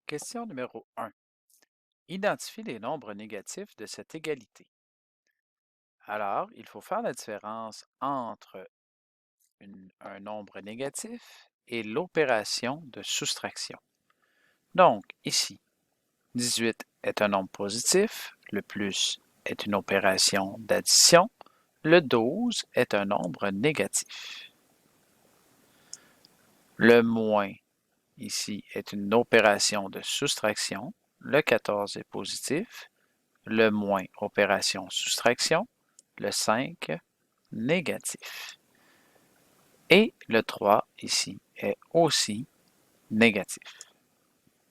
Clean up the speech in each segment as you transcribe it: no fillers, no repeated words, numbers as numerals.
Question numéro 1. Identifie les nombres négatifs de cette égalité. Alors, il faut faire la différence entre un nombre négatif et l'opération de soustraction. Donc, ici, 18 est un nombre positif, le plus est une opération d'addition, le 12 est un nombre négatif. Le moins, ici, est une opération de soustraction, le 14 est positif, le moins opération soustraction, le 5 négatif. Et le 3 ici est aussi négatif.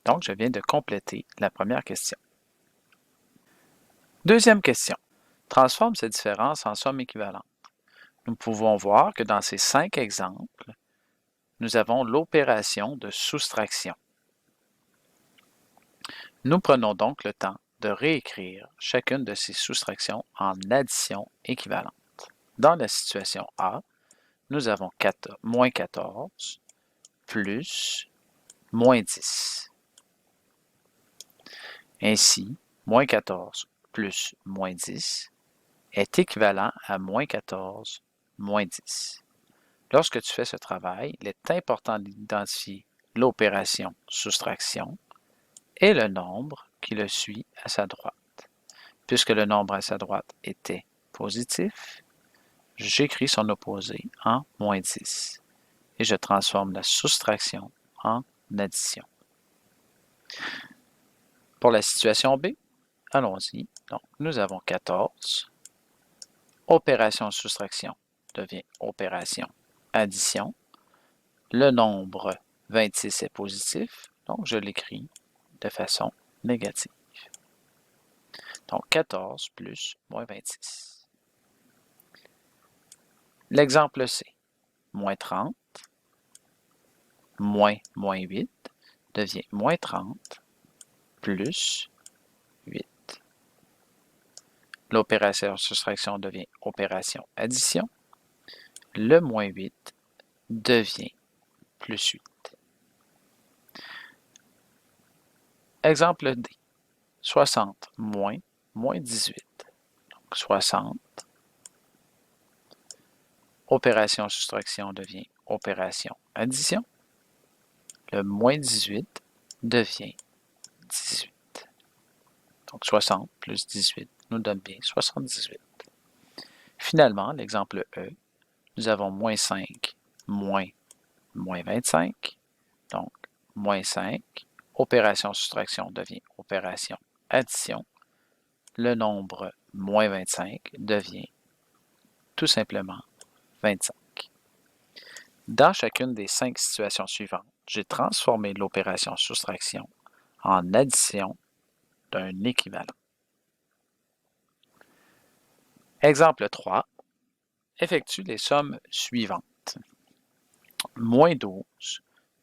Donc, je viens de compléter la première question. Deuxième question. Transforme cette différence en somme équivalente. Nous pouvons voir que dans ces 5 exemples, nous avons l'opération de soustraction. Nous prenons donc le temps de réécrire chacune de ces soustractions en addition équivalente. Dans la situation A, nous avons moins 14 plus moins 10. Ainsi, moins 14 plus moins 10 est équivalent à moins 14 moins 10. Lorsque tu fais ce travail, il est important d'identifier l'opération soustraction et le nombre qui le suit à sa droite. Puisque le nombre à sa droite était positif, j'écris son opposé en moins 10 et je transforme la soustraction en addition. Pour la situation B, allons-y. Donc, nous avons 14. Opération soustraction devient opération addition. Le nombre 26 est positif, donc je l'écris de façon négative. Donc, 14 plus moins 26. L'exemple C. Moins 30 moins 8 devient moins 30 plus 8. L'opération soustraction devient opération addition. Le moins 8 devient plus 8. Exemple D. 60 moins 18. Donc 60. Opération soustraction devient opération addition. Le moins 18 devient 18. Donc 60 plus 18 nous donne bien 78. Finalement, l'exemple E, nous avons moins 5 moins 25. Donc moins 5. Opération soustraction devient opération addition. Le nombre moins 25 devient tout simplement 25. Dans chacune des 5 situations suivantes, j'ai transformé l'opération soustraction en addition d'un équivalent. Exemple 3. Effectue les sommes suivantes. Moins 12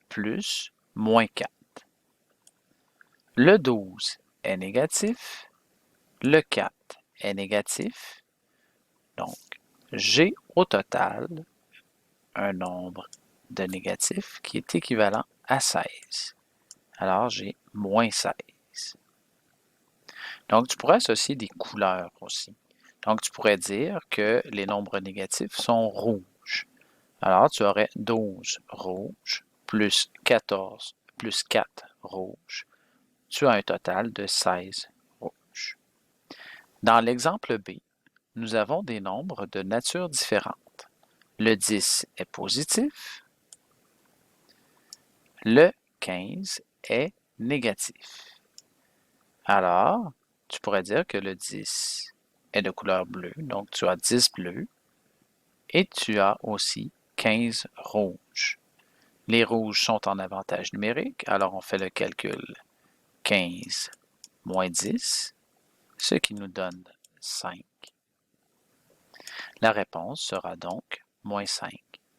plus moins 4. Le 12 est négatif, le 4 est négatif, donc j'ai au total un nombre de négatifs qui est équivalent à 16. Alors, j'ai moins 16. Donc, tu pourrais associer des couleurs aussi. Donc, tu pourrais dire que les nombres négatifs sont rouges. Alors, tu aurais 12 rouges plus 14 plus 4 rouges. Tu as un total de 16 rouges. Dans l'exemple B, nous avons des nombres de nature différente. Le 10 est positif, le 15 est négatif. Alors, tu pourrais dire que le 10 est de couleur bleue, donc tu as 10 bleus, et tu as aussi 15 rouges. Les rouges sont en avantage numérique, alors on fait le calcul 15 moins 10, ce qui nous donne 5. La réponse sera donc moins 5,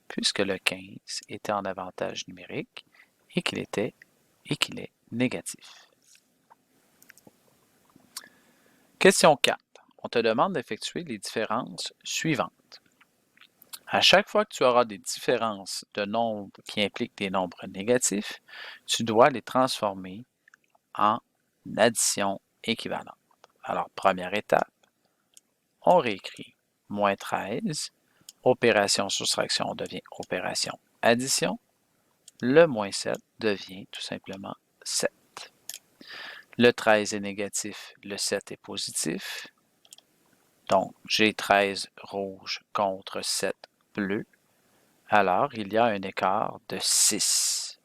puisque le 15 était en avantage numérique et qu'il est négatif. Question 4. On te demande d'effectuer les différences suivantes. À chaque fois que tu auras des différences de nombres qui impliquent des nombres négatifs, tu dois les transformer en addition équivalente. Alors, première étape, on réécrit moins 13, opération soustraction devient opération addition, le moins 7 devient tout simplement 7. Le 13 est négatif, le 7 est positif. Donc, j'ai 13 rouge contre 7 bleu. Alors, il y a un écart de 6.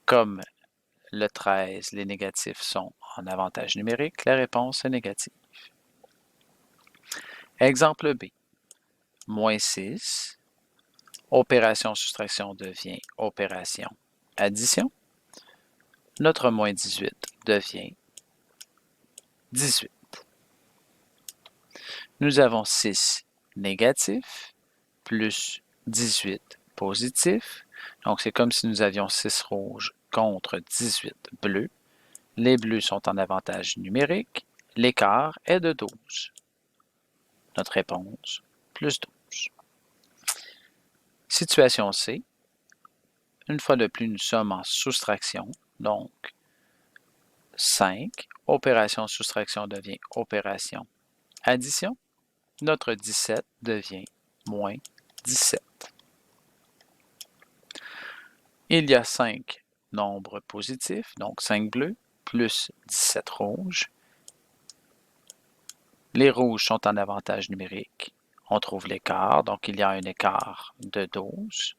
Comme le 13, les négatifs sont en avantage numérique, la réponse est négative. Exemple B. Moins 6. Opération soustraction devient opération addition. Notre moins 18 devient 18. Nous avons 6 négatifs plus 18 positifs. Donc, c'est comme si nous avions 6 rouges contre 18 bleus. Les bleus sont en avantage numérique. L'écart est de 12. Notre réponse, plus 12. Situation C. Une fois de plus, nous sommes en soustraction. Donc, 5. Opération soustraction devient opération addition. Notre 17 devient moins 17. Il y a 5 nombres positifs, donc 5 bleus, plus 17 rouges. Les rouges sont en avantage numérique. On trouve l'écart, donc il y a un écart de 12.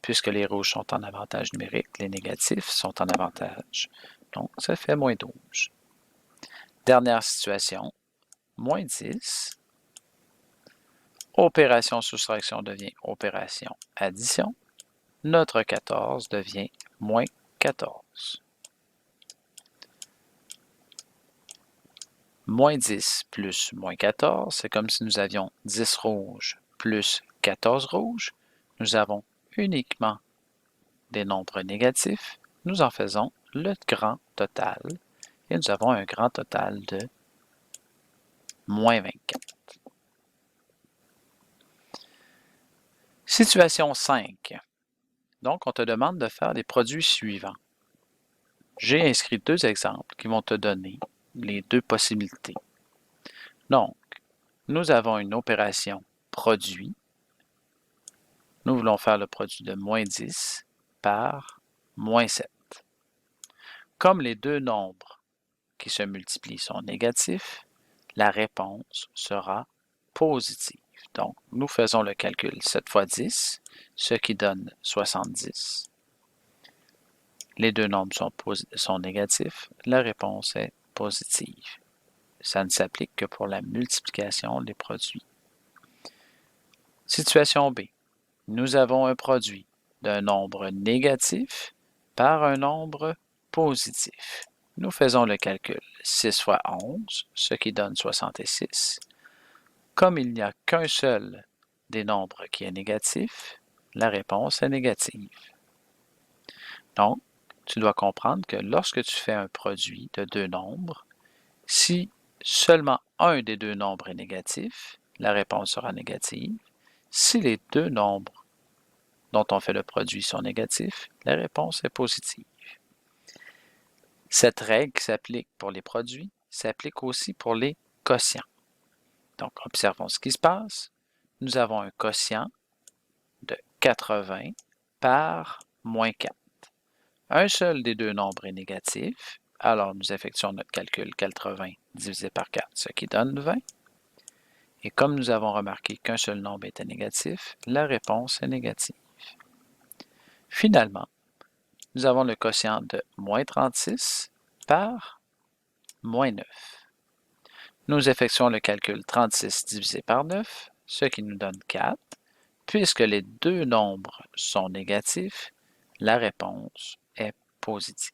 Puisque les rouges sont en avantage numérique, les négatifs sont en avantage. Donc, ça fait moins 12. Dernière situation, moins 10. Opération soustraction devient opération addition. Notre 14 devient moins 14. Moins 10 plus moins 14, c'est comme si nous avions 10 rouges plus 14 rouges. Nous avons uniquement des nombres négatifs. Nous en faisons le grand total. Et nous avons un grand total de moins 24. Situation 5. Donc, on te demande de faire les produits suivants. J'ai inscrit 2 exemples qui vont te donner les 2 possibilités. Donc, nous avons une opération produit. Nous voulons faire le produit de moins 10 par moins 7. Comme les 2 nombres qui se multiplient sont négatifs, la réponse sera positive. Donc, nous faisons le calcul 7 fois 10, ce qui donne 70. Les 2 nombres sont négatifs, la réponse est positive. Ça ne s'applique que pour la multiplication des produits. Situation B. Nous avons un produit d'un nombre négatif par un nombre positif. Nous faisons le calcul 6 fois 11, ce qui donne 66. Comme il n'y a qu'un seul des nombres qui est négatif, la réponse est négative. Donc, tu dois comprendre que lorsque tu fais un produit de 2 nombres, si seulement un des 2 nombres est négatif, la réponse sera négative. Si les 2 nombres dont on fait le produit sont négatifs, la réponse est positive. Cette règle qui s'applique pour les produits s'applique aussi pour les quotients. Donc, observons ce qui se passe. Nous avons un quotient de 80 par moins 4. Un seul des 2 nombres est négatif, alors nous effectuons notre calcul 80 divisé par 4, ce qui donne 20. Et comme nous avons remarqué qu'un seul nombre était négatif, la réponse est négative. Finalement, nous avons le quotient de moins 36 par moins 9. Nous effectuons le calcul 36 divisé par 9, ce qui nous donne 4. Puisque les 2 nombres sont négatifs, la réponse est positive.